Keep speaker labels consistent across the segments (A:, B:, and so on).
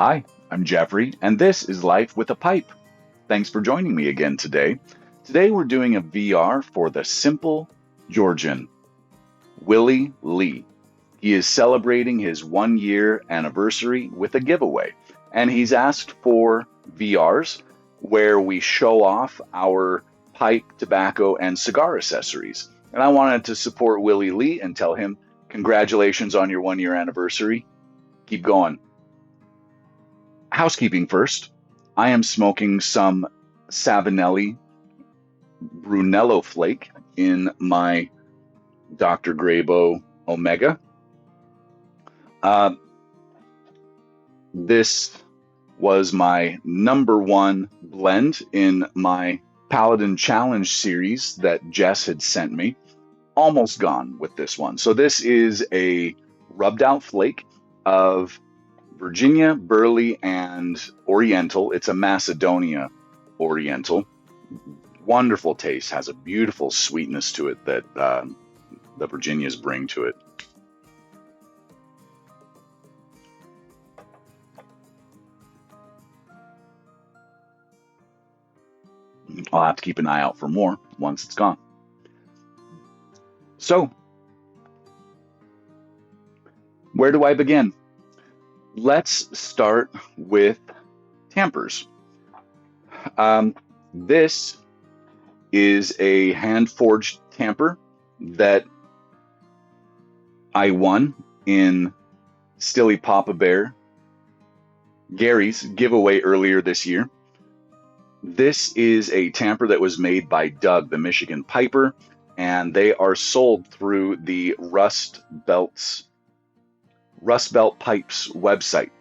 A: Hi, I'm Jeffrey, and this is Life with a Pipe. Thanks for joining me again today. Today we're doing a VR for the simple Georgian, Willie Lee. He is celebrating his 1 year anniversary with a giveaway, and he's asked for VRs where we show off our pipe, tobacco, and cigar accessories. And I wanted to support Willie Lee and tell him, congratulations on your 1 year anniversary. Keep going. Housekeeping first. I am smoking some Savinelli Brunello Flake in my Dr. Grabo Omega. This was my #1 blend in my Paladin Challenge series that Jess had sent me. Almost gone with this one. So this is a rubbed out flake of Virginia, Burley, and Oriental. It's a Macedonia Oriental. Wonderful taste, has a beautiful sweetness to it that the Virginias bring to it. I'll have to keep an eye out for more once it's gone. So, where do I begin? Let's start with tampers. This is a hand-forged tamper that I won in Stilly Papa Bear Gary's giveaway earlier this year. This is a tamper that was made by Doug, the Michigan Piper, and they are sold through the Rust Belt Pipes website.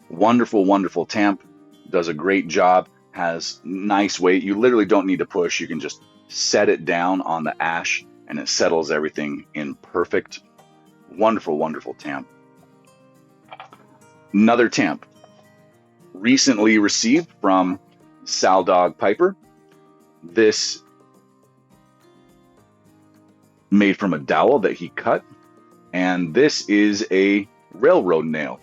A: Wonderful, wonderful tamp. Does a great job. Has nice weight. You literally don't need to push. You can just set it down on the ash and it settles everything in perfect. Wonderful, wonderful tamp. Another tamp recently received from Sal Dog Piper. This made from a dowel that he cut. And this is a railroad nail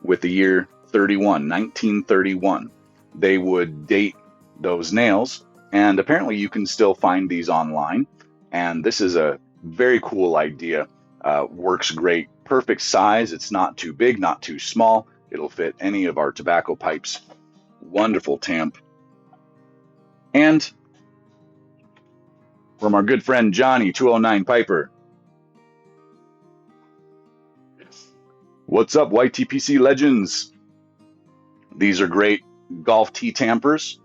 A: with the year 1931. They would date those nails, and apparently you can still find these online. And this is a very cool idea. Works great. Perfect size. It's not too big, not too small. It'll fit any of our tobacco pipes. Wonderful tamp. And from our good friend Johnny, 209 Piper. What's up, YTPC legends? These are great golf tee tampers.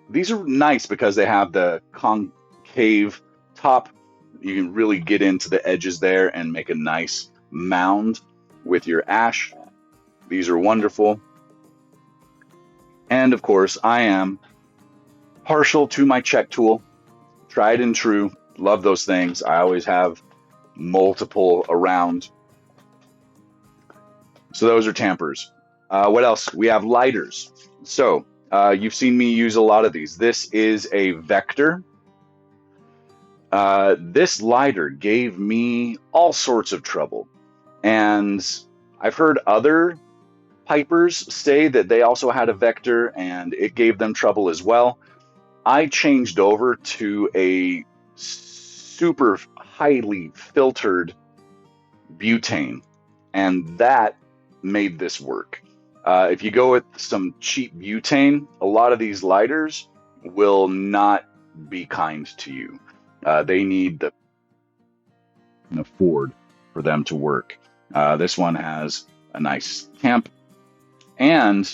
A: These are nice because they have the concave top. You can really get into the edges there and make a nice mound with your ash. These are wonderful. And of course, I am partial to my check tool. Tried and true. Love those things. I always have multiple around. So those are tampers. What else? We have lighters. So you've seen me use a lot of these. This is a Vector. This lighter gave me all sorts of trouble. And I've heard other pipers say that they also had a Vector and it gave them trouble as well. I changed over to a super highly filtered butane, and that made this work. If you go with some cheap butane, a lot of these lighters will not be kind to you. They need the afford for them to work. This one has a nice tamp, and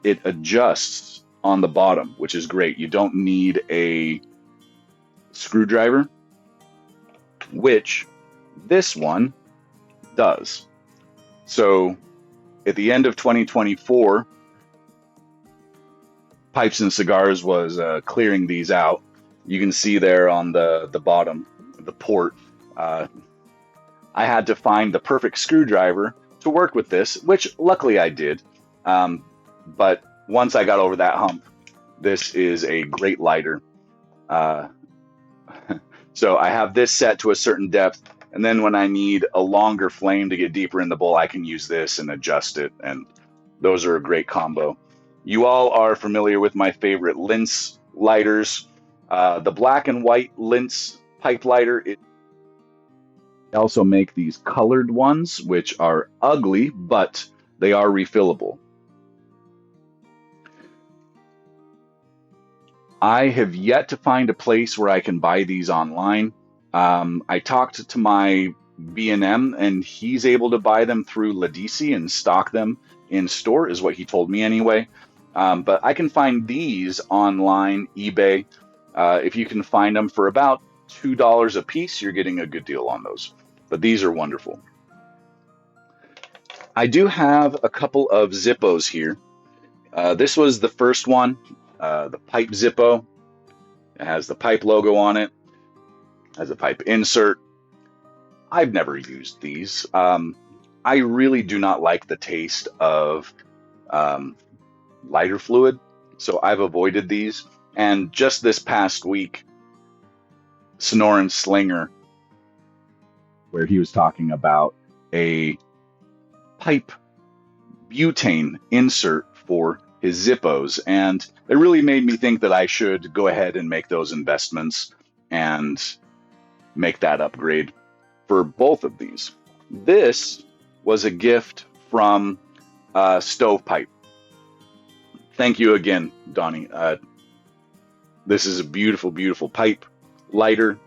A: it adjusts on the bottom, which is great. You don't need a screwdriver, which this one does. So at the end of 2024, Pipes and Cigars was clearing these out. You can see there on the bottom, the port. I had to find the perfect screwdriver to work with this, which luckily I did. But once I got over that hump, this is a great lighter. So I have this set to a certain depth. And then when I need a longer flame to get deeper in the bowl, I can use this and adjust it. And Those are a great combo. You all are familiar with my favorite Lints lighters. The black and white Lints pipe lighter. They also make these colored ones, which are ugly, but they are refillable. I have yet to find a place where I can buy these online. I talked to my B&M, and he's able to buy them through Ladisi and stock them in store, is what he told me anyway. But I can find these online, eBay. If you can find them for about $2 a piece, you're getting a good deal on those. But these are wonderful. I do have a couple of Zippos here. This was the first one, the pipe Zippo. It has the pipe logo on it, has a pipe insert. I've never used these. I really do not like the taste of um, lighter fluid, so I've avoided these. And just this past week, Sonoran Slinger, where he was talking about a pipe butane insert for his Zippos, and it really made me think that I should go ahead and make those investments and make that upgrade for both of these. This was a gift from Stovepipe. Thank you again, Donnie. This is a beautiful, beautiful pipe lighter,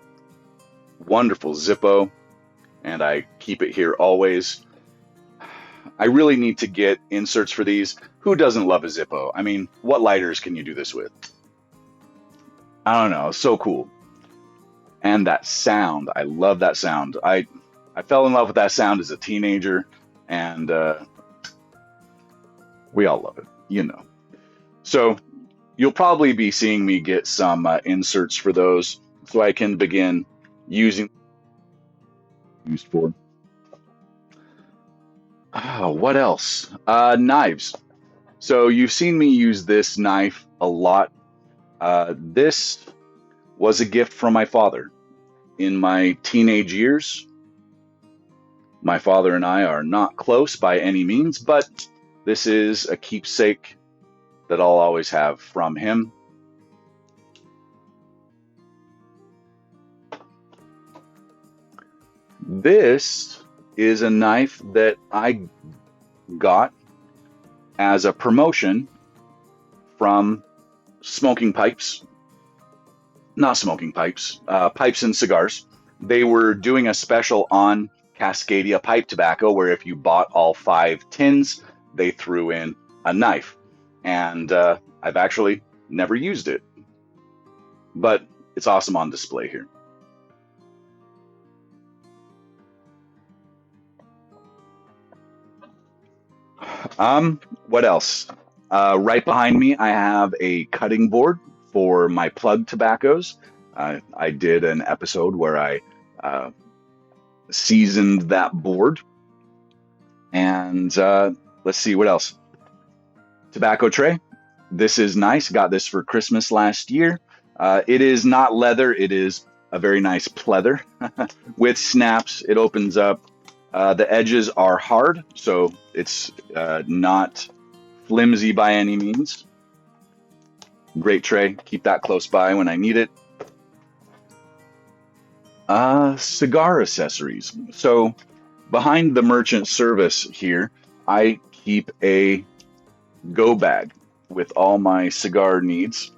A: wonderful Zippo, and I keep it here always. I really need to get inserts for these. Who doesn't love a Zippo? I mean, what lighters can you do this with? I don't know, so cool. And that sound, I love that sound. I fell in love with that sound as a teenager, and we all love it, you know. So you'll probably be seeing me get some inserts for those so I can begin using used for. What else? Knives. So you've seen me use this knife a lot. This was a gift from my father. In my teenage years, my father and I are not close by any means, but this is a keepsake that I'll always have from him. This is a knife that I got as a promotion from Smoking Pipes. Not Smoking Pipes, Pipes and Cigars. They were doing a special on Cascadia pipe tobacco where if you bought all 5 tins, they threw in a knife. And I've actually never used it, but it's awesome on display here. What else? Right behind me, I have a cutting board for my plug tobaccos. I did an episode where I seasoned that board. And let's see what else. Tobacco tray. This is nice. Got this for Christmas last year. It is not leather. It is a very nice pleather with snaps. It opens up. The edges are hard, so it's not flimsy by any means. Great tray. Keep that close by when I need it. Cigar accessories. So behind the merchant service here, I keep a go bag with all my cigar needs.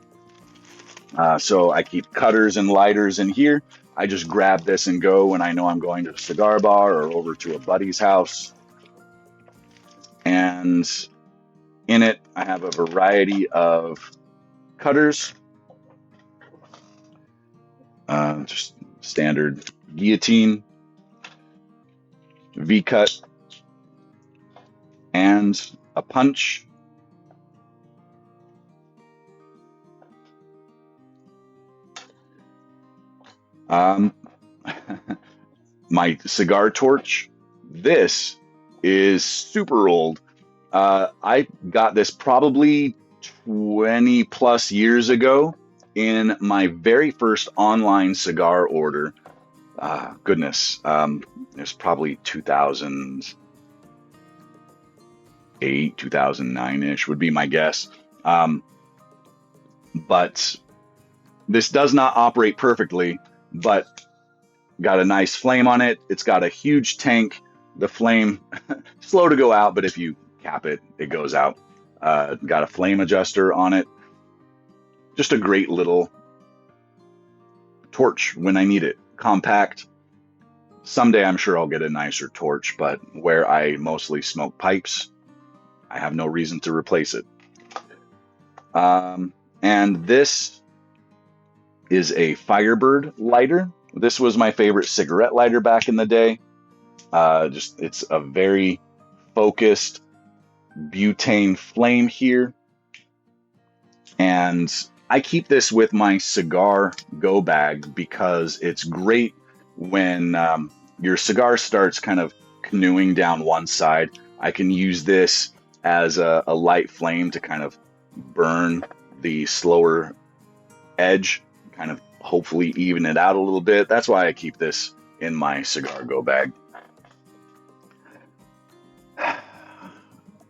A: So I keep cutters and lighters in here. I just grab this and go when I know I'm going to a cigar bar or over to a buddy's house. And in it, I have a variety of cutters, just standard guillotine, V-cut, and a punch. My cigar torch. This is super old. I got this probably 20 plus years ago in my very first online cigar order. Goodness, it was probably 2000. 2009-ish would be my guess. But this does not operate perfectly, but got a nice flame on it. It's got a huge tank. The flame, slow to go out, but if you cap it, it goes out. Got a flame adjuster on it. Just a great little torch when I need it. Compact. Someday I'm sure I'll get a nicer torch, but where I mostly smoke pipes, I have no reason to replace it. And this is a Firebird lighter. This was my favorite cigarette lighter back in the day. It's a very focused butane flame here. And I keep this with my cigar go bag because it's great when your cigar starts kind of canoeing down one side. I can use this as a light flame to kind of burn the slower edge, kind of hopefully even it out a little bit. That's why I keep this in my cigar go bag.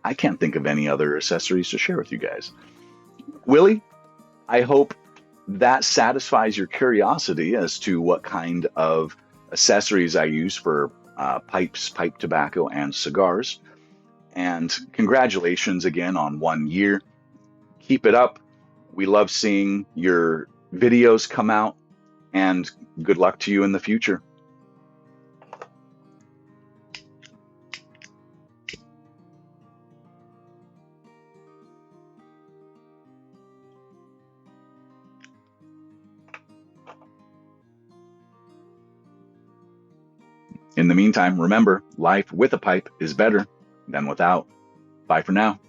A: I can't think of any other accessories to share with you guys. Willie, I hope that satisfies your curiosity as to what kind of accessories I use for pipes, pipe tobacco, and cigars. And congratulations again on 1 year. Keep it up. We love seeing your videos come out, and good luck to you in the future. In the meantime, remember, life with a pipe is better than without. Bye for now.